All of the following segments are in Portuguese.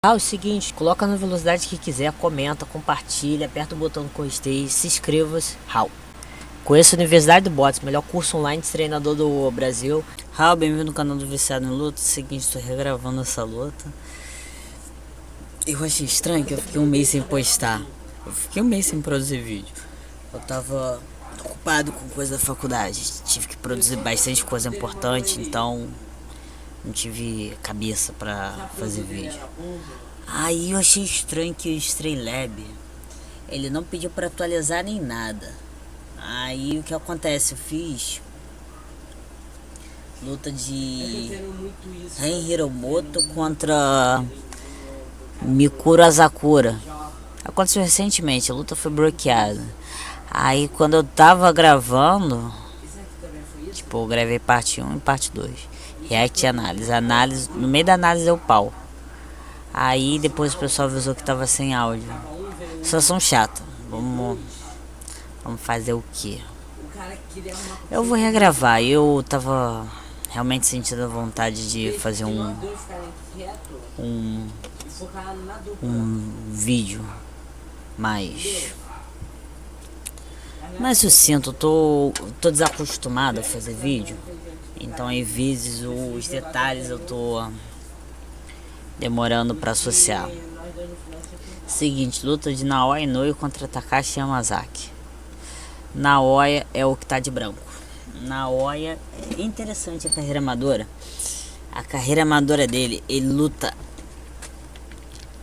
Ah, o seguinte, coloca na velocidade que quiser, comenta, compartilha, aperta o botão do gostei, se inscreva-se. Raul. Conheço a Universidade do Bots, melhor curso online de treinador do Brasil. Raul, bem-vindo no canal do Viciado em Luta. Seguinte, estou regravando essa luta. Eu achei estranho que eu fiquei um mês sem postar. Eu fiquei um mês sem produzir vídeo. Eu tava ocupado com coisa da faculdade. Tive que produzir bastante coisa importante, então não tive cabeça pra fazer vídeo. Aí eu achei estranho que o Streamlab, ele não pediu pra atualizar nem nada. Aí o que acontece? Eu fiz luta de Ren Hiromoto contra Mikuro Asakura. Aconteceu recentemente, a luta foi bloqueada. Aí quando eu tava gravando, tipo, eu gravei parte 1 e parte 2. React e análise. No meio da análise deu pau. Aí depois o pessoal avisou que tava sem áudio. Situação chata. Vamos fazer o que? Eu vou regravar. Eu tava realmente sentindo a vontade de fazer um vídeo mais sucinto. Tô desacostumado a fazer vídeo. Então às vezes os detalhes eu tô demorando pra associar. Seguinte, luta de Naoya Inoue contra Takashi Yamazaki. Naoya é o que tá de branco. Naoya é interessante a carreira amadora. A carreira amadora dele, ele luta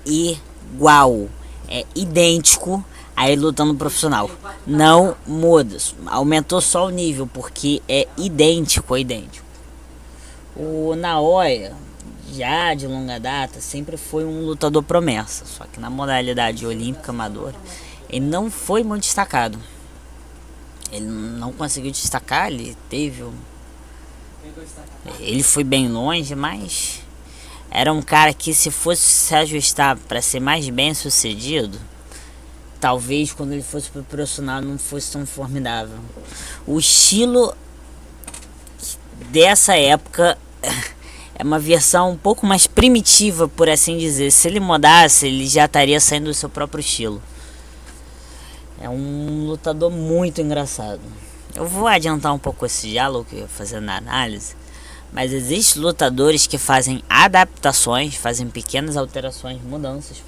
igual, é idêntico a ele lutando profissional. Não muda, aumentou só o nível porque é idêntico. O Naoya, já de longa data, sempre foi um lutador promessa, só que na modalidade olímpica amadora ele não foi muito destacado. Ele não conseguiu destacar, ele foi bem longe, mas era um cara que, se fosse se ajustar para ser mais bem sucedido, talvez quando ele fosse pro profissional não fosse tão formidável. O estilo dessa época é uma versão um pouco mais primitiva, por assim dizer. Se ele mudasse, ele já estaria saindo do seu próprio estilo. É um lutador muito engraçado. Eu vou adiantar um pouco esse diálogo que eu ia fazer na análise. Mas existem lutadores que fazem adaptações, fazem pequenas alterações, mudanças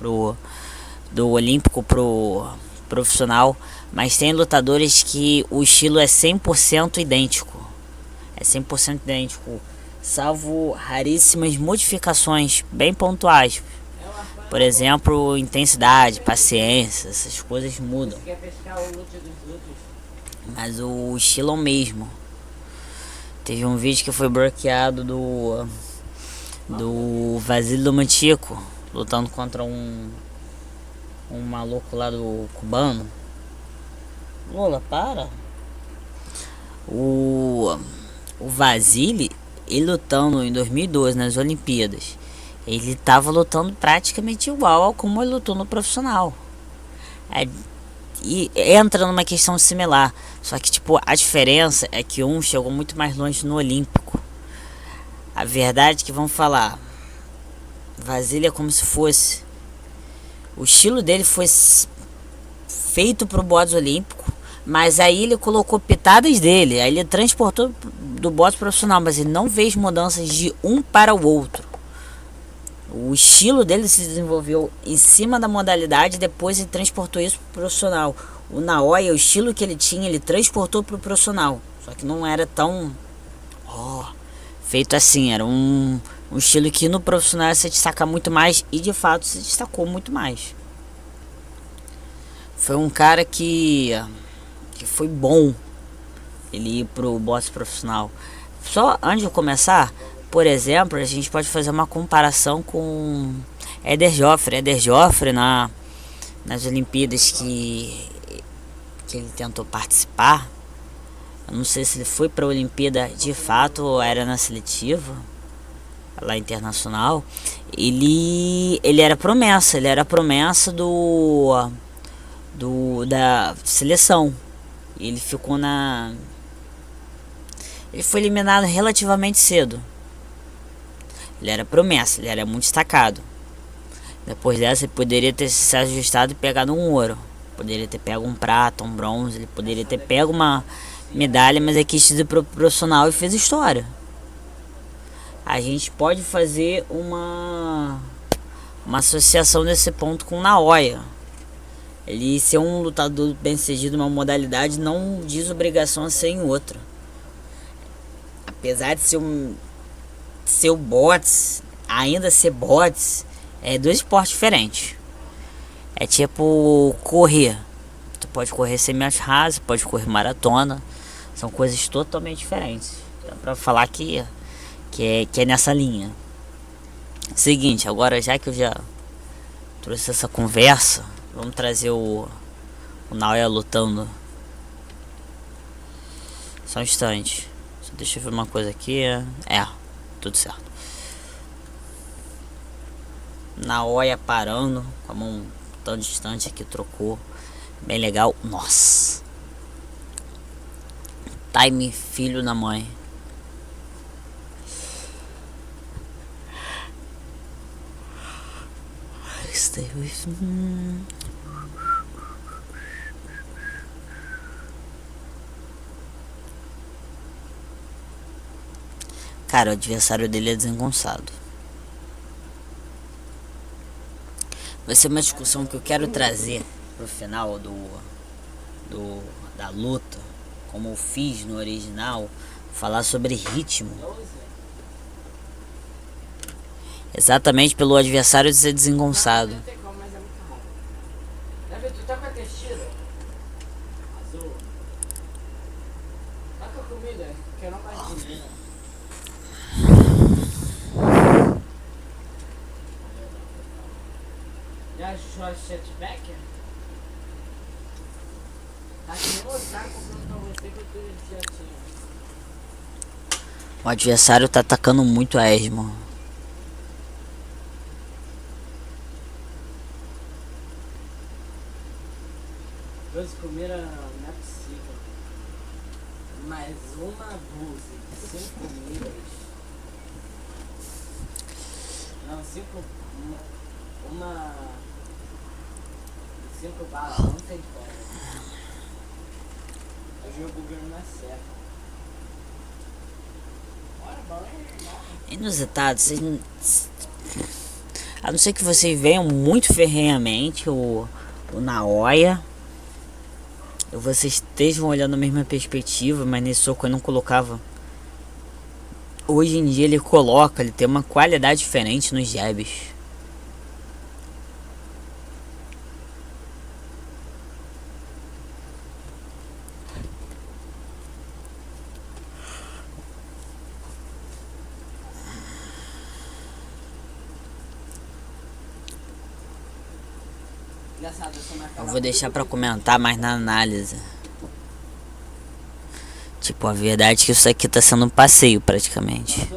do olímpico pro profissional. Mas tem lutadores que o estilo é 100% idêntico. É 100% idêntico, salvo raríssimas modificações bem pontuais. Por exemplo, intensidade, paciência, essas coisas mudam. Mas o estilo é o mesmo. Teve um vídeo que foi bloqueado do Vasily Lomachenko lutando contra um maluco lá do cubano. Lola, para. O Vasily, ele lutando em 2012 nas Olimpíadas, ele tava lutando praticamente igual a como ele lutou no profissional. E entra numa questão similar, só que tipo, a diferença é que um chegou muito mais longe no olímpico. A verdade é que vamos falar, Vasily é como se fosse, o estilo dele foi feito pro boxe olímpico, mas aí ele colocou pitadas dele, aí ele transportou do boxe profissional, mas ele não fez mudanças de um para o outro. O estilo dele se desenvolveu em cima da modalidade, depois ele transportou isso pro profissional. O Naoya, o estilo que ele tinha, ele transportou pro profissional, só que não era tão feito assim, era um estilo que no profissional se destaca muito mais, e de fato se destacou muito mais. Foi um cara que foi bom ele ir pro boxe profissional. Só antes de começar, por exemplo, a gente pode fazer uma comparação com Eder Joffre nas Olimpíadas que ele tentou participar. Eu não sei se ele foi para a Olimpíada de fato ou era na seletiva lá internacional. Ele era promessa, da seleção. Ele ficou ele foi eliminado relativamente cedo. Ele era promessa, ele era muito destacado. Depois dessa, ele poderia ter se ajustado e pegado um ouro. Poderia ter pego um prata, um bronze. Ele poderia ter pego uma medalha, mas é quis ser profissional e fez história. A gente pode fazer uma associação nesse ponto com o Naoya. Ele ser um lutador bem-sucedido em uma modalidade não diz obrigação a ser em outra. Apesar de ser o bots, ainda ser bots, é dois esportes diferentes. É tipo correr. Tu pode correr semi raso, pode correr maratona. São coisas totalmente diferentes. Dá pra falar que é nessa linha. Seguinte, agora já que eu já trouxe essa conversa, vamos trazer o Naoya lutando. Só um instante. Só deixa eu ver uma coisa aqui. Tudo certo. Naoya parando, com a mão tão distante aqui, trocou. Bem legal. Nossa. Time filho da mãe. Stay with me. Cara, o adversário dele é desengonçado. Vai ser uma discussão que eu quero trazer pro final da luta, como eu fiz no original, falar sobre ritmo. Exatamente pelo adversário ser desengonçado. Não tem como, mas é muito rápido. Davi, tu tá com a textila? Azul. Tá com a comida? Que eu não gosto de. Já achou a setback? Tá que nem mostrar comprando pra você que eu já tinha. O adversário tá atacando muito a Esmo. Dois comidas não é possível. Mais uma dúzia, 5 comidas. Não, 5. Uma. 5 balas, não tem como. O jogo não é certo. Bora, bora. Inusitado, a não ser que vocês venham muito ferrenhamente o Naoya, ou vocês estejam olhando a mesma perspectiva, mas nesse soco eu não colocava. Hoje em dia ele tem uma qualidade diferente nos jabs. Eu vou deixar pra comentar mais na análise. Tipo, a verdade é que isso aqui tá sendo um passeio praticamente.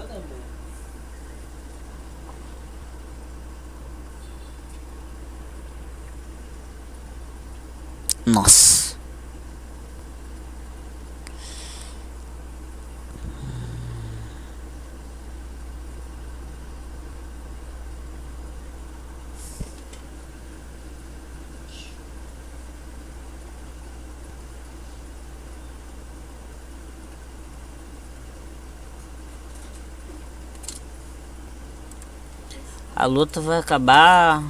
Nossa. A luta vai acabar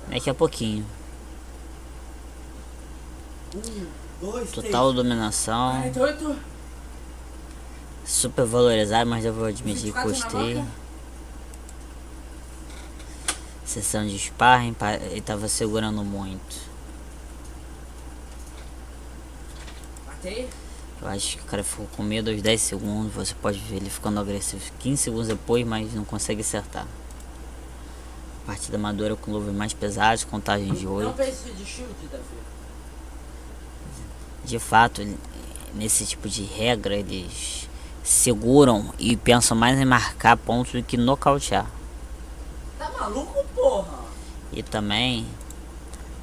daqui a pouquinho. Total dominação. Super valorizado, mas eu vou admitir que gostei. Sessão de sparring, ele tava segurando muito. Eu acho que o cara ficou com medo aos 10 segundos. Você pode ver ele ficando agressivo 15 segundos depois, mas não consegue acertar. Partida amadora com luvas mais pesadas, contagem de 8. Não fez de chute, Davi. De fato, nesse tipo de regra, eles seguram e pensam mais em marcar pontos do que nocautear. Tá maluco, porra? E também,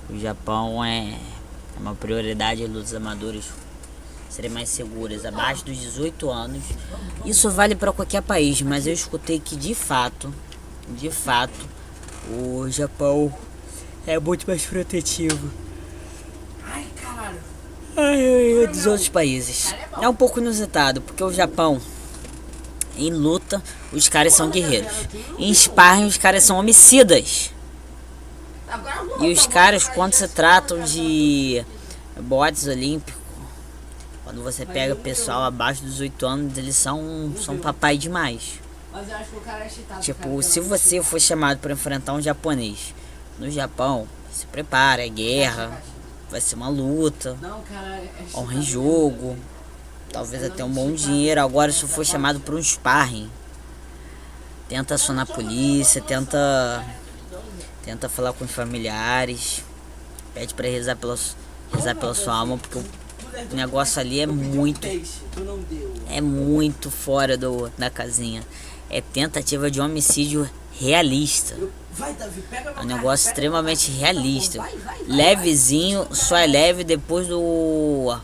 o Japão é uma prioridade as lutas amadoras serem mais seguras, abaixo dos 18 anos. Isso vale para qualquer país, mas eu escutei que de fato, O Japão é muito mais protetivo Ai, caralho. dos outros países. É um pouco inusitado, porque o Japão, em luta, os caras são guerreiros. Em sparring, os caras são homicidas. E os caras, quando se tratam de botes olímpicos, quando você pega pessoal abaixo dos 8 anos, eles são papai demais. Mas eu acho que o cara é cheatado. Tipo, se você for chamado para enfrentar um japonês no Japão, se prepara, é guerra, vai ser uma luta, Não, cara, é honra em jogo, talvez até um bom dinheiro. Agora, se for chamado para um sparring, tenta acionar a polícia, tenta falar com os familiares, pede para rezar pela sua alma, porque o negócio ali é muito fora da casinha. É tentativa de homicídio realista. É um negócio extremamente realista. Levezinho, só é leve depois do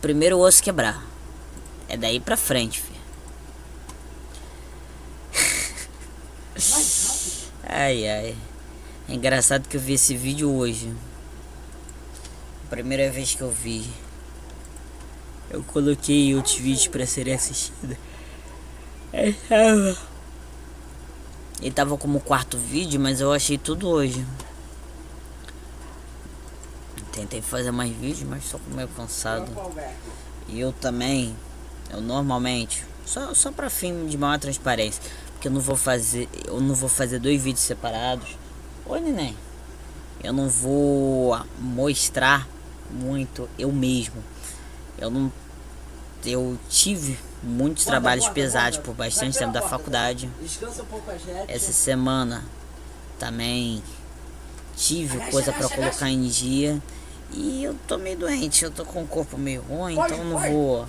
primeiro osso quebrar. É daí pra frente, filho. Ai, ai. É engraçado que eu vi esse vídeo hoje. Primeira vez que eu vi. Eu coloquei outros vídeos pra serem assistidos. Ele tava como quarto vídeo, mas eu achei tudo hoje. Tentei fazer mais vídeos, mas tô meio cansado. E eu também, eu normalmente, só pra fim de maior transparência, porque eu não vou fazer 2 vídeos separados. Oi, neném. Eu não vou mostrar muito eu mesmo. Eu tive muitos trabalhos pesados por bastante tempo da faculdade. Essa semana também tive coisa pra colocar em dia. E eu tô meio doente, eu tô com o corpo meio ruim, então eu não vou.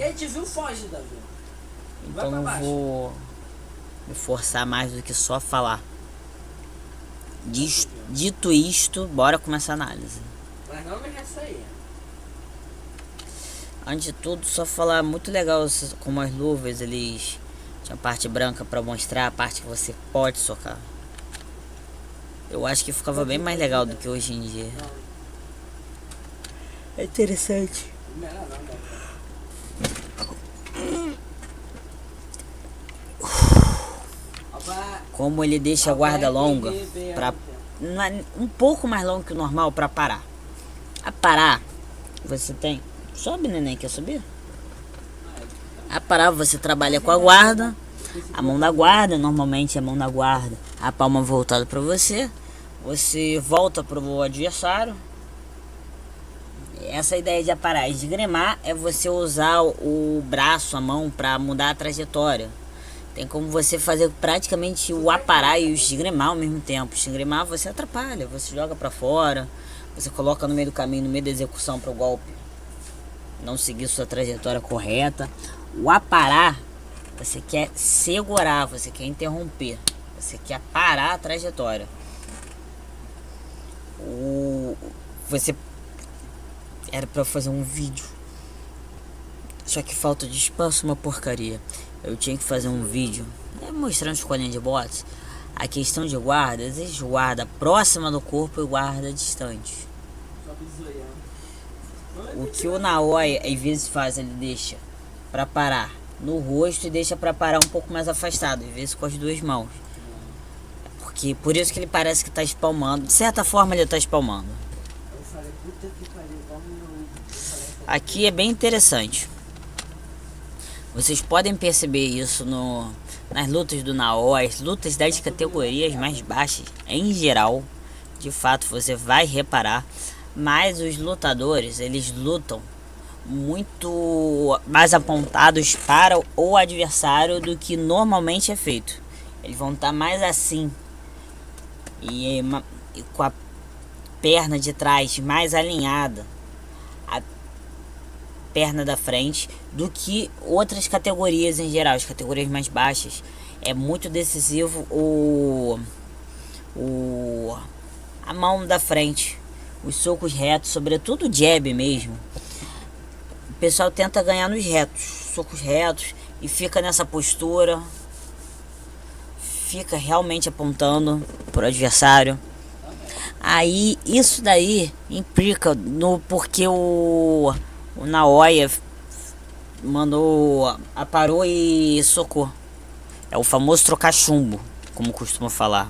Então não vou me forçar mais do que só falar. Dito isto, bora começar a análise. Mas não me resta aí. Antes de tudo, só falar muito legal como as luvas, eles tinham a parte branca pra mostrar a parte que você pode socar. Eu acho que ficava bem mais legal do que hoje em dia. É interessante. Como ele deixa a guarda longa, um pouco mais longa que o normal pra parar. A parar, você tem... Sobe, neném, quer subir? A parar, você trabalha com a guarda. A mão da guarda, normalmente é a mão da guarda, a palma voltada para você. Você volta pro adversário. Essa ideia de aparar e esgremar é você usar o braço, a mão, para mudar a trajetória. Tem como você fazer praticamente o aparar e o esgremar ao mesmo tempo. Esgremar você atrapalha, você joga para fora, você coloca no meio do caminho, no meio da execução para o golpe não seguir sua trajetória correta. O aparar, você quer segurar, você quer interromper, você quer parar a trajetória. Você era pra fazer um vídeo, só que falta de espaço, uma porcaria. Eu tinha que fazer um vídeo mostrando escolinha de botes. A questão de guarda, existe guarda próxima do corpo e guarda distante. O que o Naoi às vezes faz, ele deixa pra parar no rosto e deixa pra parar um pouco mais afastado, às vezes com as 2 mãos. Porque por isso que ele parece que tá espalmando. De certa forma ele tá espalmando. Aqui é bem interessante. Vocês podem perceber isso nas lutas do Naoi, as lutas das categorias mais baixas em geral. De fato você vai reparar. Mas os lutadores, eles lutam muito mais apontados para o adversário do que normalmente é feito. Eles vão estar mais assim e com a perna de trás mais alinhada, a perna da frente, do que outras categorias em geral. As categorias mais baixas é muito decisivo a mão da frente, os socos retos, sobretudo o jab mesmo. O pessoal tenta ganhar nos retos, socos retos, e fica nessa postura, fica realmente apontando pro adversário. Aí isso daí implica no porquê o Naoya mandou, aparou e socou. É o famoso trocar chumbo, como costuma falar.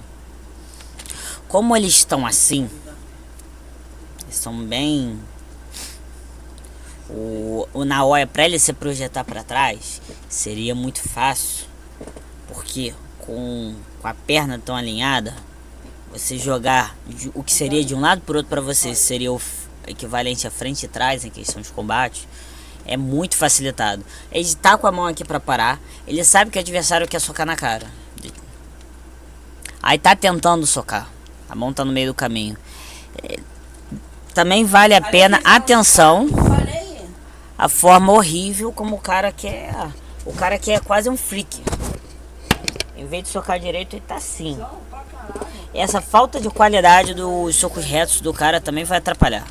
Como eles estão assim, eles são bem... O Naoya, para ele se projetar para trás, seria muito fácil, porque com a perna tão alinhada, você jogar o que seria de um lado para outro para você seria o equivalente a frente e trás em questão de combate, é muito facilitado. Ele tá com a mão aqui para parar, ele sabe que o adversário quer socar na cara, aí tá tentando socar, a mão tá no meio do caminho. Também vale a pena atenção a forma horrível como o cara quer. O cara quer quase um freak. Em vez de socar direito, ele tá assim. Essa falta de qualidade dos socos retos do cara também vai atrapalhar.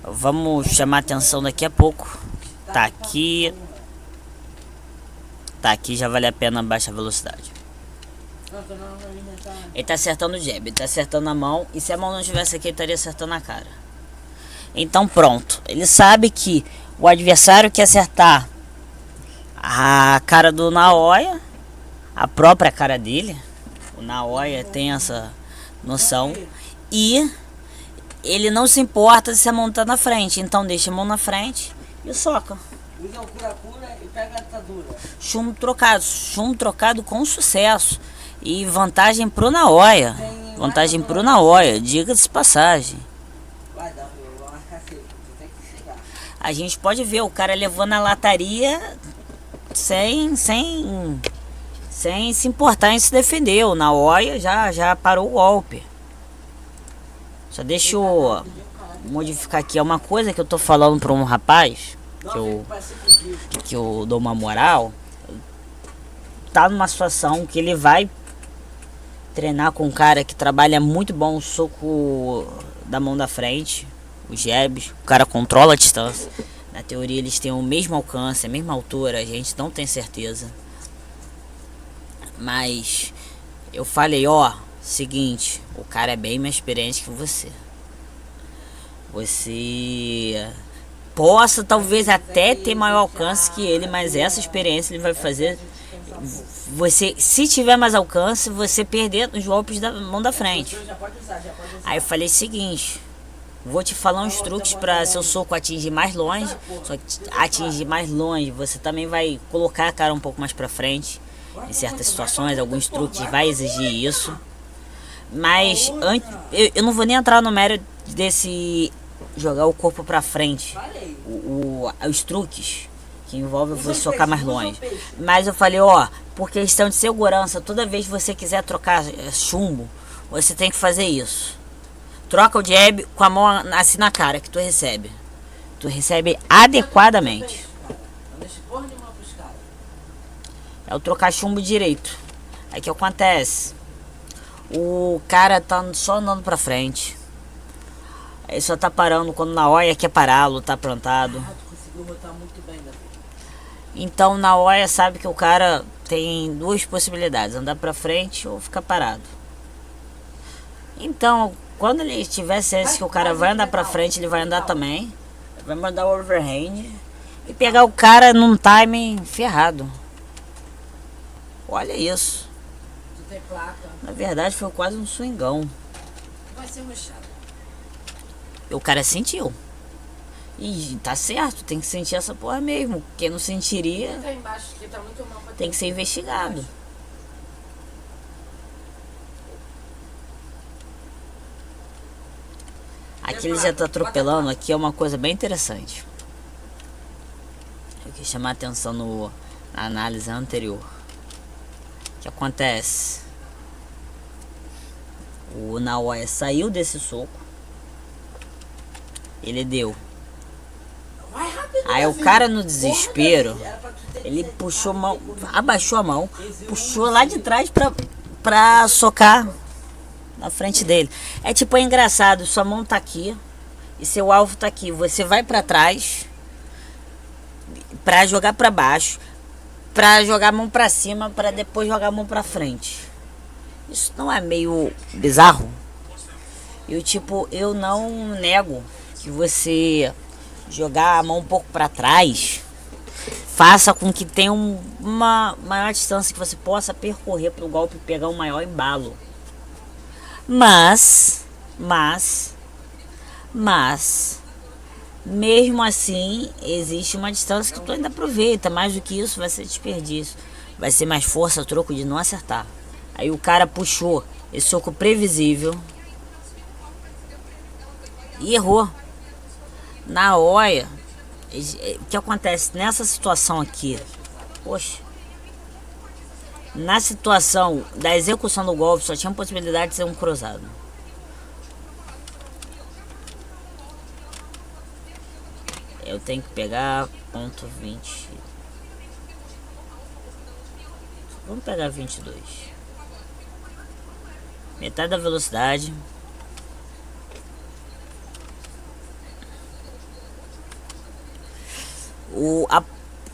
Vamos chamar atenção daqui a pouco. Tá aqui. Tá aqui, já vale a pena baixa velocidade. Ele tá acertando o jab, ele tá acertando a mão. E se a mão não estivesse aqui, ele estaria acertando a cara. Então pronto, ele sabe que o adversário quer acertar a cara do Naoya, a própria cara dele. O Naoya tem essa noção. E ele não se importa se a mão tá na frente, então deixa a mão na frente e soca. Usa o cura-cura e pega a atadura. Chumbo trocado com sucesso. E vantagem pro Naoya. Vantagem pro Naoya, diga-se passagem. A gente pode ver o cara levando a lataria sem se importar em se defender. O Naoya já parou o golpe. Só deixa eu modificar aqui. É uma coisa que eu tô falando para um rapaz que eu dou uma moral. Tá numa situação que ele vai treinar com um cara que trabalha muito bom o soco da mão da frente, os jabs, o cara controla a distância. Na teoria eles têm o mesmo alcance, a mesma altura, a gente não tem certeza. Mas eu falei, ó, seguinte, o cara é bem mais experiente que você. Você possa talvez até ter maior alcance que ele, mas essa experiência ele vai fazer você, se tiver mais alcance, você perder os golpes da mão da frente. Aí eu falei o seguinte, vou te falar uns truques para seu soco atingir mais longe. Só que atingir mais longe, você também vai colocar a cara um pouco mais para frente. Em certas situações, alguns truques vai exigir isso. Mas eu não vou nem entrar no mérito desse jogar o corpo para frente. Os truques que envolve você socar mais longe. Mas eu falei, ó, por questão de segurança, toda vez que você quiser trocar chumbo, você tem que fazer isso. Troca o jab com a mão assim na cara que tu recebe. Tu recebe adequadamente. É o trocar chumbo direito. Aí o que acontece? O cara tá só andando pra frente. Ele só tá parando quando na hora quer pará-lo, tá plantado. Então na hora sabe que o cara tem duas possibilidades, andar pra frente ou ficar parado. Então quando ele tiver ciência que o cara vai andar pra frente, ele vai andar também. Vai mandar o overhand e pegar o cara num timing ferrado. Olha isso. Na verdade foi quase um swingão. Vai ser rushado. O cara sentiu. E tá certo, tem que sentir essa porra mesmo. Quem não sentiria tem que ser investigado. Aqui ele já tá atropelando. Aqui é uma coisa bem interessante. Eu quis chamar a atenção na análise anterior. O que acontece? O Naoya saiu desse soco. Ele deu. Aí o cara no desespero, ele puxou a mão, abaixou a mão, puxou lá de trás pra socar na frente dele. É tipo, é engraçado, sua mão tá aqui e seu alvo tá aqui. Você vai pra trás pra jogar pra baixo. pra jogar a mão pra cima pra depois jogar a mão pra frente. Isso não é meio bizarro? Eu não nego que você jogar a mão um pouco pra trás faça com que tenha uma maior distância que você possa percorrer para o golpe pegar um maior embalo. Mas, mesmo assim, existe uma distância que tu ainda aproveita. Mais do que isso, vai ser desperdício. Vai ser mais força a troco de não acertar. Aí o cara puxou esse soco previsível e errou. Na hora, o que acontece nessa situação aqui? Poxa, na situação da execução do golpe só tinha a possibilidade de ser um cruzado. Eu tenho que pegar ponto 20. Vamos pegar 22. Metade da velocidade.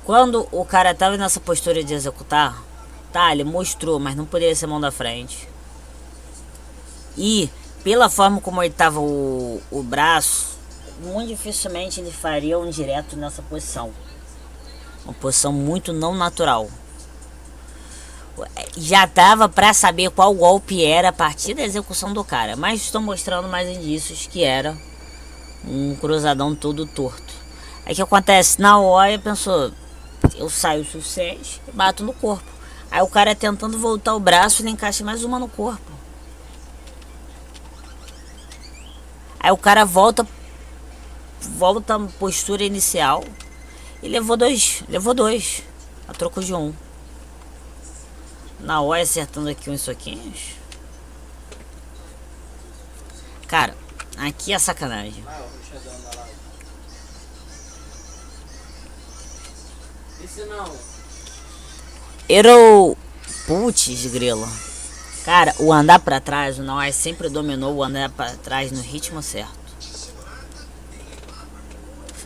Quando o cara tava nessa postura de executar, tá, ele mostrou, mas não poderia ser mão da frente. E pela forma como ele tava o braço, muito dificilmente ele faria um direto nessa posição. Uma posição muito não natural. Já dava pra saber qual golpe era a partir da execução do cara, mas estou mostrando mais indícios que era um cruzadão todo torto. Aí o que acontece? Na hora pensou, eu saio o suficiente e bato no corpo. Aí o cara tentando voltar o braço, ele encaixa mais uma no corpo. Aí o cara volta à postura inicial e levou dois, a troco de um. Na hora acertando aqui uns soquinhos. Cara, aqui é sacanagem. Esse não. Errou. Putz, grilo. Cara, o andar pra trás, o Naoya sempre dominou o andar pra trás no ritmo certo.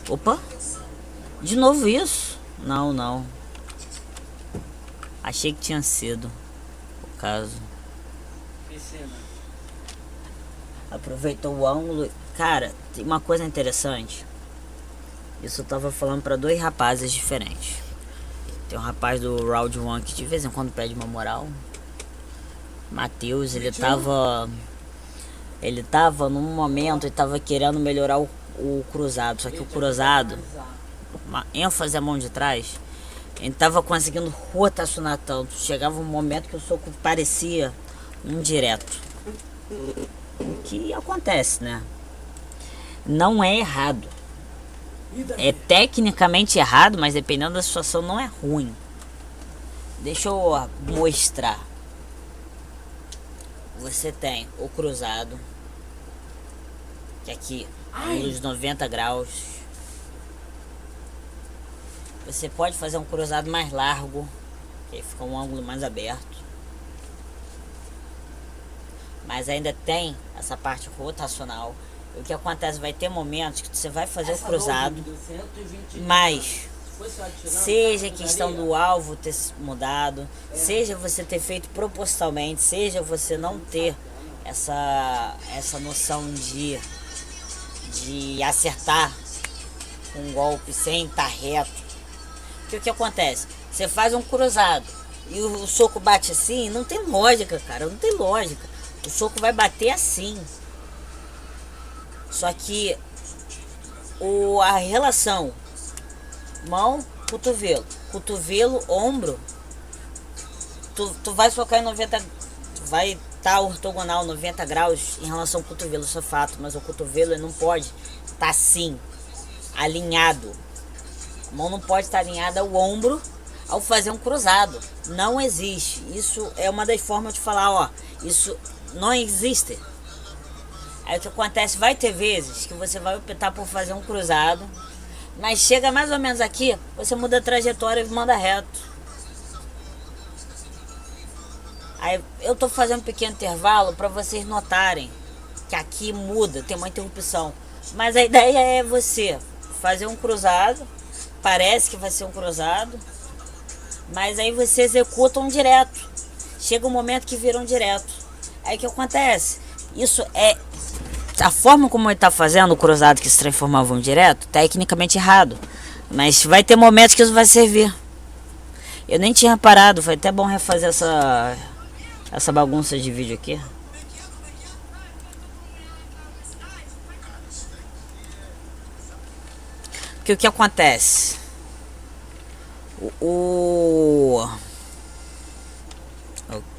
Opa. De novo isso? Não. Achei que tinha sido o caso. Piscina. Aproveitou o ângulo. Cara, tem uma coisa interessante. Isso eu tava falando pra dois rapazes diferentes. Tem um rapaz do Round 1 que de vez em quando pede uma moral. Matheus, ele tava num momento, ele tava querendo melhorar o cruzado. Só que o cruzado, uma ênfase à mão de trás, ele tava conseguindo rotacionar tanto. Chegava um momento que o soco parecia um direto. O que acontece, né? Não é errado. É tecnicamente errado, mas dependendo da situação não é ruim. Deixa eu mostrar. Você tem o cruzado, que aqui, nos 90 graus. Você pode fazer um cruzado mais largo, que aí fica um ângulo mais aberto. Mas ainda tem essa parte rotacional. O que acontece, vai ter momentos que você vai fazer o cruzado, mas seja questão do alvo ter mudado, seja você ter feito propositalmente, seja você não ter essa noção de acertar um golpe sem estar reto. Porque o que acontece? Você faz um cruzado e o soco bate assim, não tem lógica, cara, não tem lógica. O soco vai bater assim. Só que a relação mão, cotovelo, ombro, tu vai socar em 90, vai estar ortogonal 90 graus em relação ao cotovelo, isso é fato, mas o cotovelo ele não pode estar assim, alinhado. A mão não pode estar alinhada ao ombro ao fazer um cruzado. Não existe. Isso é uma das formas de falar, ó, isso não existe. Aí o que acontece, vai ter vezes que você vai optar por fazer um cruzado, mas chega mais ou menos aqui, você muda a trajetória e manda reto. Aí eu tô fazendo um pequeno intervalo para vocês notarem que aqui muda, tem uma interrupção. Mas a ideia é você fazer um cruzado, parece que vai ser um cruzado, Mas aí você executa um direto. Chega um momento que vira um direto. Aí o que acontece? Isso é... A forma como ele tá fazendo o cruzado que se transformava em um direto, tecnicamente errado. Mas vai ter momentos que isso vai servir. Eu nem tinha reparado, foi até bom refazer essa bagunça de vídeo aqui. Porque o que acontece?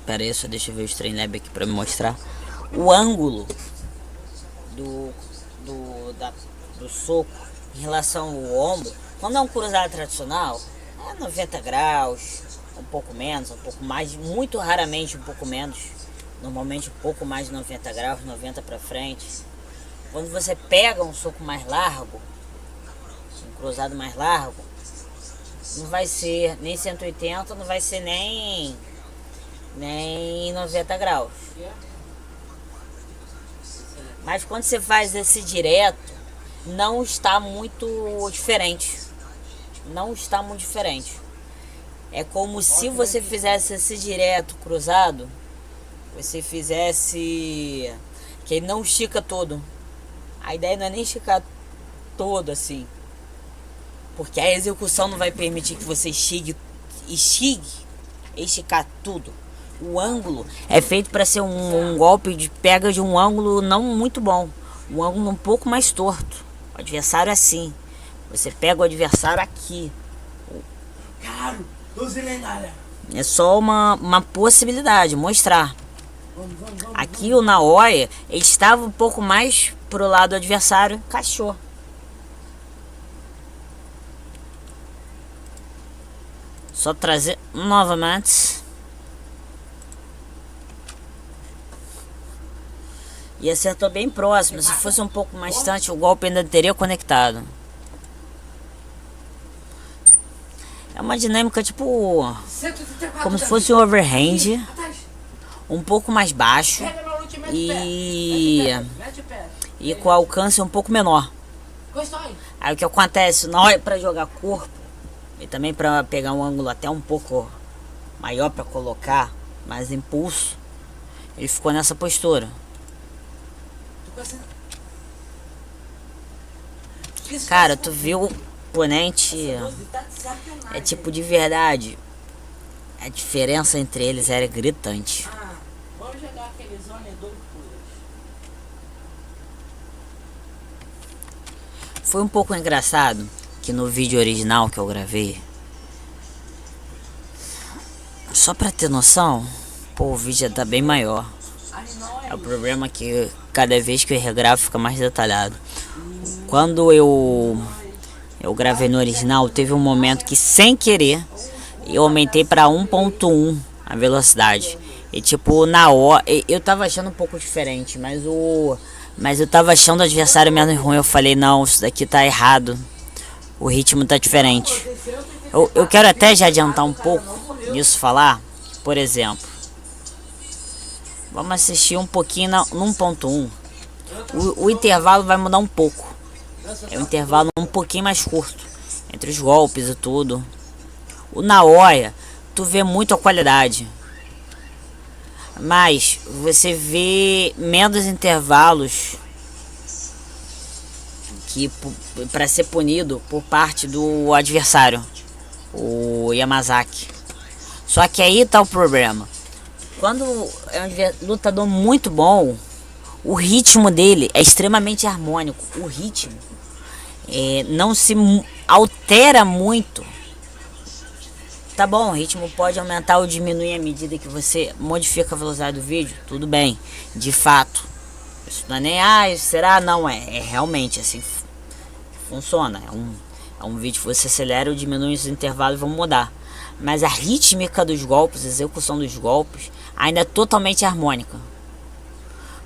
Pera aí, só deixa eu ver o Streamlab aqui pra me mostrar. O ângulo do soco em relação ao ombro, quando é um cruzado tradicional, é 90 graus, um pouco menos, um pouco mais, muito raramente um pouco menos, normalmente um pouco mais de 90 graus, 90 pra frente. Quando você pega um soco mais largo, um cruzado mais largo, não vai ser nem 180, não vai ser nem 90 graus. Mas quando você faz esse direto, não está muito diferente. Não está muito diferente. É como se você fizesse esse direto cruzado, você fizesse que ele não estica todo. A ideia não é nem esticar todo assim, porque a execução não vai permitir que você esticar tudo. O ângulo é feito para ser um golpe de pega de um ângulo não muito bom, um ângulo um pouco mais torto. O adversário é assim. Você pega o adversário aqui. Caralho, 12 lendária. É só uma possibilidade, mostrar. Aqui o Naoya ele estava um pouco mais pro lado do adversário, encaixou. Só trazer novamente. E acertou bem próximo. Se fosse um pouco mais distante, o golpe ainda teria conectado. É uma dinâmica tipo... como se fosse um overhand. Um pouco mais baixo. E com alcance um pouco menor. Aí o que acontece? Na hora pra jogar corpo, e também para pegar um ângulo até um pouco maior para colocar mais impulso, ele ficou nessa postura. Cara, tu viu o oponente, é tipo de verdade, a diferença entre eles era gritante. Vamos jogar aquele zone do Foi um pouco engraçado que no vídeo original que eu gravei, só pra ter noção, pô, o vídeo já tá bem maior. É o problema que cada vez que eu regravo fica mais detalhado. Quando eu gravei no original, teve um momento que sem querer eu aumentei pra 1.1 a velocidade. E tipo, na hora, eu tava achando um pouco diferente, mas eu tava achando o adversário menos ruim. Eu falei, não, isso daqui tá errado. O ritmo tá diferente. Eu quero até já adiantar um pouco nisso, falar, por exemplo. Vamos assistir um pouquinho no 1.1. O intervalo vai mudar um pouco. É um intervalo um pouquinho mais curto entre os golpes e tudo. O Naoya, tu vê muito a qualidade, mas você vê menos intervalos que para ser punido por parte do adversário, o Yamazaki. Só que aí tá o problema. Quando é um lutador muito bom, o ritmo dele é extremamente harmônico. O ritmo não se altera muito. Tá bom, o ritmo pode aumentar ou diminuir à medida que você modifica a velocidade do vídeo. Tudo bem, de fato. Isso não é nem, será? Não, é realmente assim. Funciona. É um vídeo que você acelera ou diminui os intervalos e vão mudar. Mas a rítmica dos golpes, a execução dos golpes, ainda é totalmente harmônica.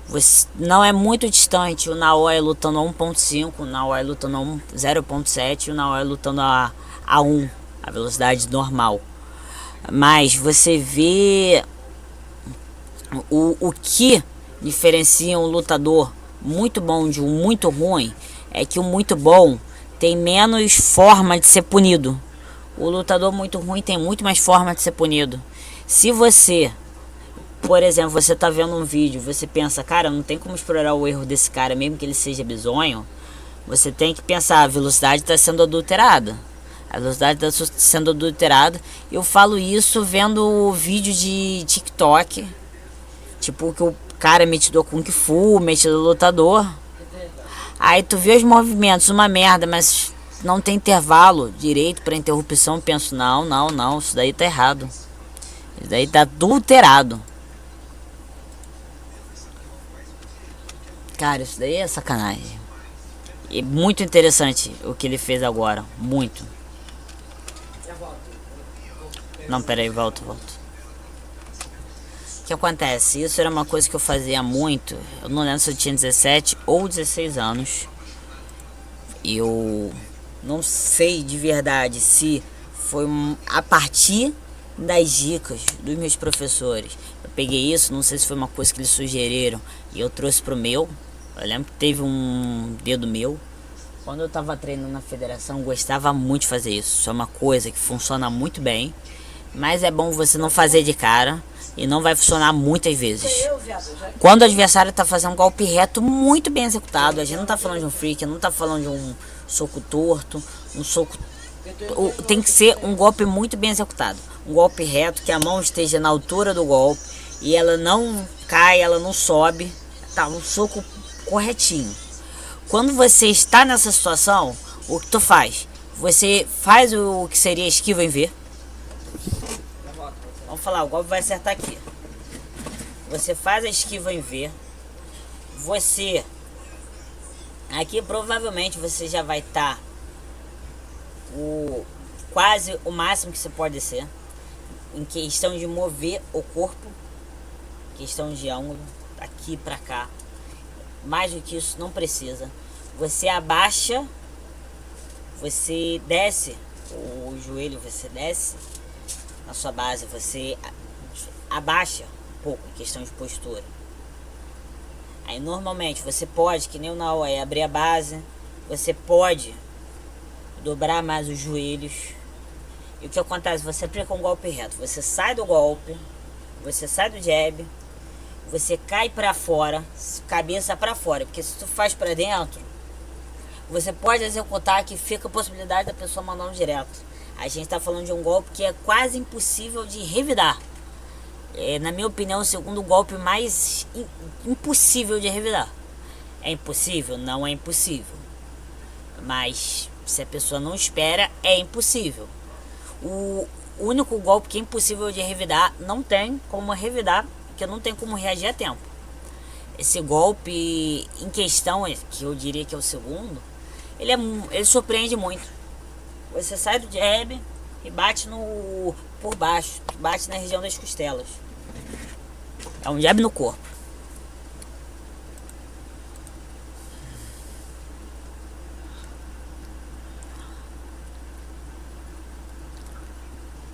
Você não é muito distante o Naoya lutando a 1.5, o Naoya lutando a 0.7 e o Naoya lutando a 1, a velocidade normal. Mas você vê o que diferencia um lutador muito bom de um muito ruim, é que o muito bom tem menos forma de ser punido. O lutador muito ruim tem muito mais forma de ser punido. Se você, por exemplo, você tá vendo um vídeo, você pensa, cara, não tem como explorar o erro desse cara, mesmo que ele seja bizonho. Você tem que pensar, a velocidade está sendo adulterada. A velocidade está sendo adulterada. Eu falo isso vendo vídeo de TikTok. Tipo, que o cara metidor Kung Fu, metidor lutador. Aí tu vê os movimentos, uma merda, mas não tem intervalo direito para interrupção. Eu penso, não, isso daí tá errado. Isso daí tá adulterado. Cara, isso daí é sacanagem. E muito interessante o que ele fez agora. Muito. Não, peraí, volto. O que acontece? Isso era uma coisa que eu fazia muito. Eu não lembro se eu tinha 17 ou 16 anos. Eu não sei de verdade se foi a partir das dicas dos meus professores. Eu peguei isso, não sei se foi uma coisa que eles sugeriram e eu trouxe pro meu. Eu lembro que teve um dedo meu. Quando eu tava treinando na federação, eu gostava muito de fazer isso. Isso é uma coisa que funciona muito bem. Mas é bom você não fazer de cara. E não vai funcionar muitas vezes. Quando o adversário tá fazendo um golpe reto muito bem executado. A gente não tá falando de um freak, não tá falando de um soco torto. Um soco... Tem que ser um golpe muito bem executado. Um golpe reto, que a mão esteja na altura do golpe. E ela não cai, ela não sobe. Tá, um soco corretinho. Quando você está nessa situação, o que tu faz? Você faz o que seria esquiva em V. Vamos falar, o golpe vai acertar aqui. Você faz a esquiva em V. Você... Aqui provavelmente você já vai estar quase o máximo que você pode descer. Em questão de mover o corpo. Questão de ângulo. Aqui pra cá. Mais do que isso não precisa. Você abaixa. Você desce o joelho, você desce na sua base, você abaixa um pouco em questão de postura. Aí normalmente você pode, que nem o Naoya, abrir a base, você pode dobrar mais os joelhos. E o que acontece? Você aplica um golpe reto, você sai do golpe, você sai do jab, você cai pra fora, cabeça pra fora, porque se tu faz pra dentro, você pode executar que fica a possibilidade da pessoa mandar um direto. A gente está falando de um golpe que é quase impossível de revidar. Na minha opinião, o segundo golpe mais impossível de revidar. É impossível? Não é impossível. Mas se a pessoa não espera, é impossível. O único golpe que é impossível de revidar, não tem como revidar, porque não tem como reagir a tempo. Esse golpe em questão, que eu diria que é o segundo, ele surpreende muito. Você sai do jab e bate por baixo, bate na região das costelas. É um jab no corpo.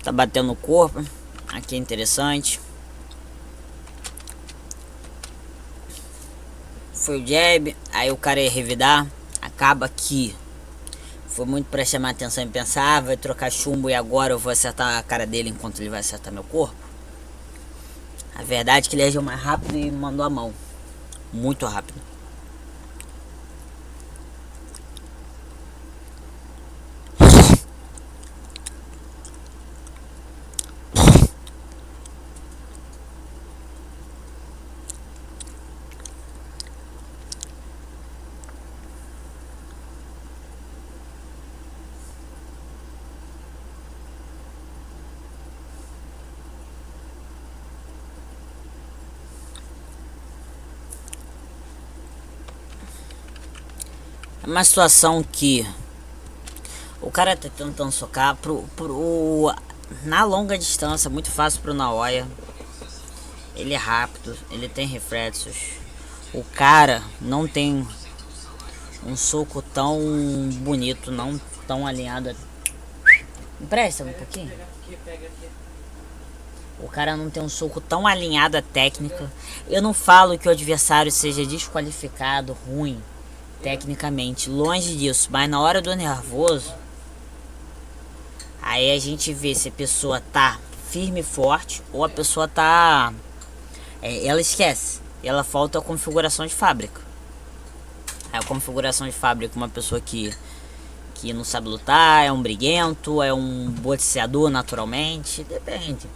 Tá batendo no corpo. Aqui é interessante. Foi o jab, aí o cara ia revidar. Acaba que foi muito pra chamar a atenção e pensar, vai trocar chumbo e agora eu vou acertar a cara dele enquanto ele vai acertar meu corpo. A verdade é que ele agiu mais rápido e mandou a mão. Muito rápido. É uma situação que o cara tá tentando socar na longa distância, muito fácil pro Naoya. Ele é rápido, ele tem reflexos. O cara não tem um soco tão bonito, não tão alinhado. Empresta um pouquinho. O cara não tem um soco tão alinhado à técnica. Eu não falo que o adversário seja desqualificado, ruim tecnicamente, longe disso, mas na hora do nervoso, Aí a gente vê se a pessoa tá firme e forte ou a pessoa tá... ela esquece. Ela falta a configuração de fábrica. A configuração de fábrica, uma pessoa que não sabe lutar, é um briguento, é um boxeador naturalmente, depende.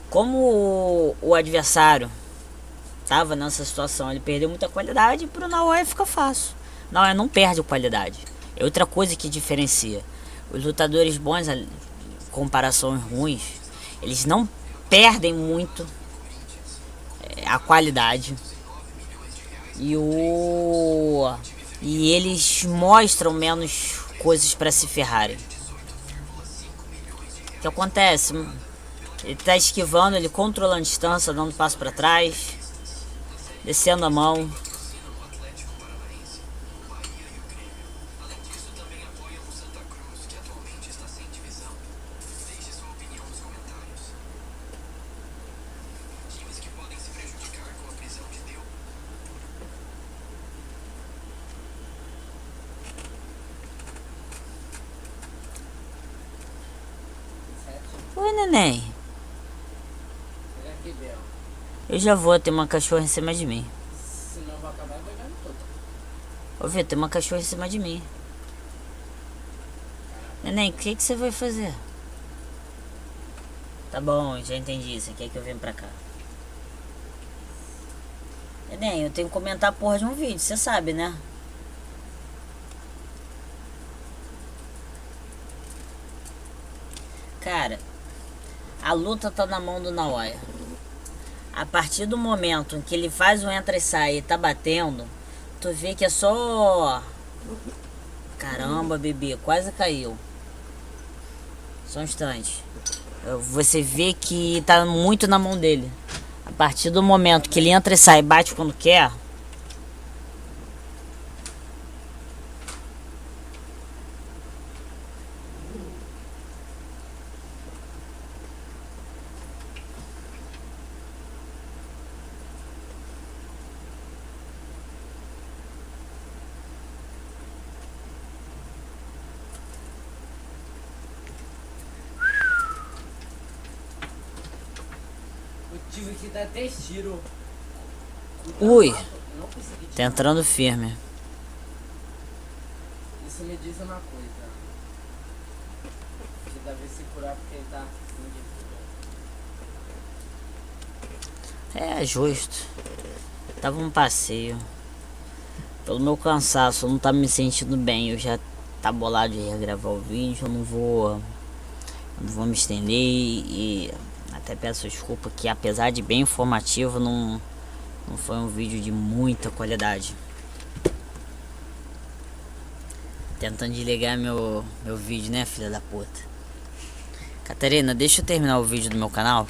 Como o adversário tava nessa situação, ele perdeu muita qualidade, pro Naoya fica fácil. Naoya não perde qualidade. É outra coisa que diferencia. Os lutadores bons, comparações ruins, eles não perdem muito a qualidade. E eles mostram menos coisas para se ferrarem. O que acontece? Ele tá esquivando, ele controlando a distância, dando passo para trás, descendo a mão. Oi, neném. Eu já vou, tem uma cachorra em cima de mim. Senão eu vou acabar pegando tudo. Ô, Vitor, tem uma cachorra em cima de mim. Neném, o que você vai fazer? Tá bom, já entendi. Você quer que eu venha pra cá? Neném, eu tenho que comentar a porra de um vídeo, você sabe, né? Cara, a luta tá na mão do Naoya. A partir do momento em que ele faz um entra e sai e tá batendo, tu vê que é só... Caramba, bebê, quase caiu. Só um instante. Você vê que tá muito na mão dele. A partir do momento que ele entra e sai, bate quando quer... Eu tive que dar 10 tiros. Ui, Não consegui tá entrando firme. Isso me diz uma coisa. Você deve se curar porque ele tá assim de É justo. Tava um passeio. Pelo meu cansaço, eu não tá me sentindo bem. Eu já tá bolado de regravar o vídeo. Eu não vou me estender e até peço desculpa que apesar de bem informativo, não foi um vídeo de muita qualidade. Tentando desligar meu vídeo, né, filha da puta. Catarina, deixa eu terminar o vídeo do meu canal.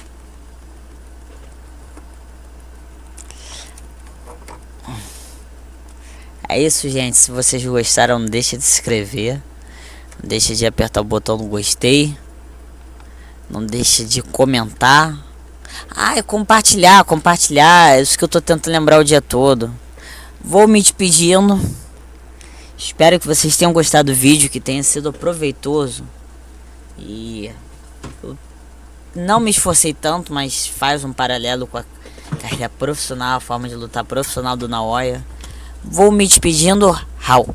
É isso, gente. Se vocês gostaram, não deixa de se inscrever. Não deixa de apertar o botão do gostei. Não deixa de comentar. Ah, e compartilhar. É isso que eu tô tentando lembrar o dia todo. Vou me despedindo. Espero que vocês tenham gostado do vídeo, que tenha sido proveitoso. E eu não me esforcei tanto, mas faz um paralelo com a carreira profissional, a forma de lutar profissional do Naoya. Vou me despedindo. Raul.